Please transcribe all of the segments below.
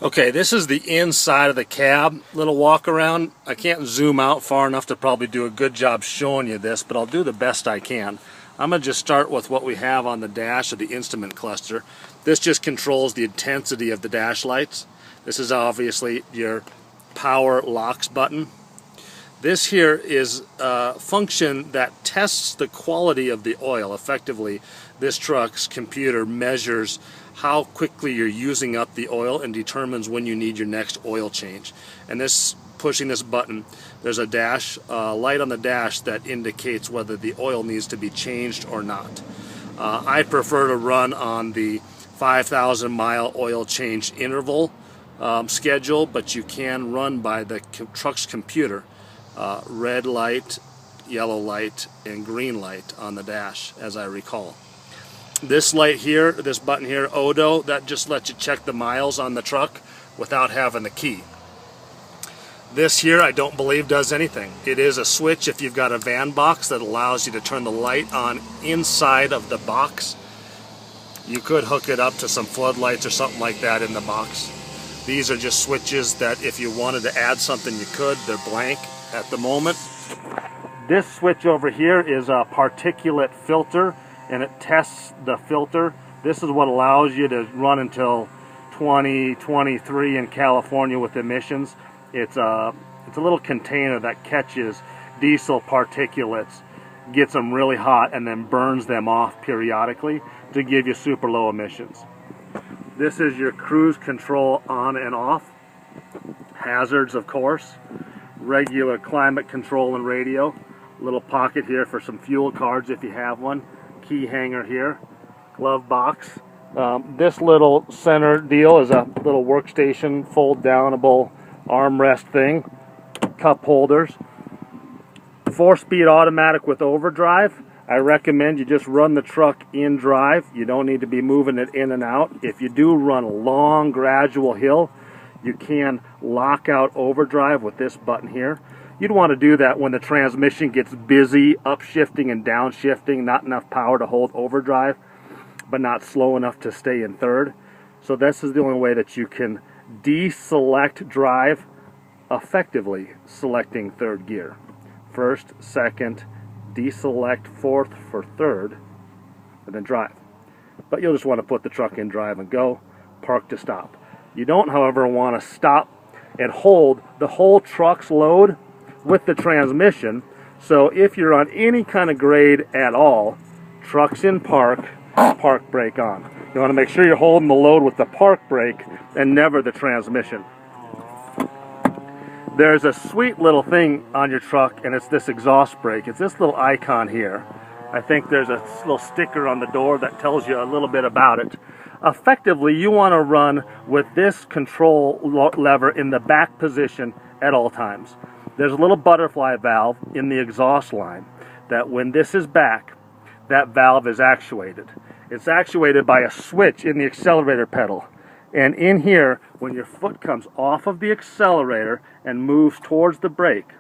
Okay, this is the inside of the cab, little walk around. I can't zoom out far enough to probably do a good job showing you this, but I'll do the best I can. I'm going to just start with what we have on the dash of the instrument cluster. This just controls the intensity of the dash lights. This is obviously your power locks button. This here is a function that tests the quality of the oil. Effectively, this truck's computer measures how quickly you're using up the oil and determines when you need your next oil change. And this, pushing this button, there's a dash light on the dash that indicates whether the oil needs to be changed or not. I prefer to run on the 5,000 mile oil change interval schedule, but you can run by the truck's computer. Red light, yellow light, and green light on the dash, as I recall. This light here, this button here, ODO, that just lets you check the miles on the truck without having the key. This here I don't believe does anything. It is a switch if you've got a van box that allows you to turn the light on inside of the box. You could hook it up to some floodlights or something like that in the box. These are just switches that if you wanted to add something you could. They're blank at the moment. This switch over here is a particulate filter, and it tests the filter. This is what allows you to run until 2023 in California with emissions. It's a little container that catches diesel particulates, gets them really hot, and then burns them off periodically to give you super low emissions. This is your cruise control on and off. Hazards, of course. Regular climate control and radio. Little pocket here for some fuel cards if you have one. Key hanger here. Glove box. This little center deal is a little workstation, fold downable armrest thing. Cup holders. 4-speed automatic with overdrive. I recommend you just run the truck in drive. You don't need to be moving it in and out. If you do run a long gradual hill, you can lock out overdrive with this button here. You'd want to do that when the transmission gets busy, upshifting and downshifting, not enough power to hold overdrive, but not slow enough to stay in third. So this is the only way that you can deselect drive, effectively selecting third gear. First, second, deselect fourth for third, and then drive. But you'll just want to put the truck in drive and go, park to stop. You don't, however, want to stop and hold the whole truck's load with the transmission. So if you're on any kind of grade at all, truck's in park, park brake on. You want to make sure you're holding the load with the park brake and never the transmission. There's a sweet little thing on your truck, and it's this exhaust brake. It's this little icon here. I think there's a little sticker on the door that tells you a little bit about it. Effectively, you want to run with this control lever in the back position at all times. There's a little butterfly valve in the exhaust line that when this is back, that valve is actuated. It's actuated by a switch in the accelerator pedal. And in here, when your foot comes off of the accelerator and moves towards the brake,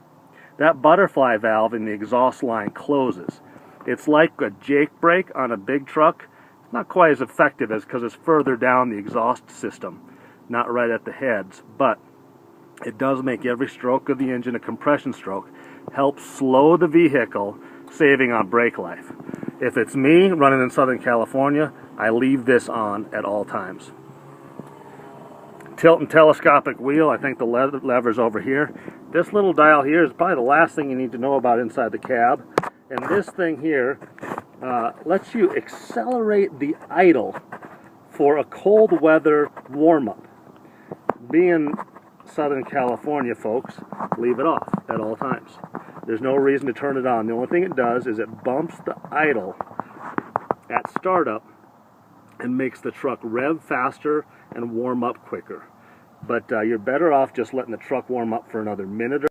that butterfly valve in the exhaust line closes. It's like a Jake brake on a big truck. Not quite as effective as because it's further down the exhaust system, not right at the heads, but it does make every stroke of the engine a compression stroke, helps slow the vehicle, saving on brake life. If it's me running in Southern California, I leave this on at all times. Tilt and telescopic wheel, I think the lever's over here. This little dial here is probably the last thing you need to know about inside the cab. And this thing here lets you accelerate the idle for a cold weather warm-up. Being Southern California folks, leave it off at all times. There's no reason to turn it on. The only thing it does is it bumps the idle at startup and makes the truck rev faster and warm up quicker. But you're better off just letting the truck warm up for another minute or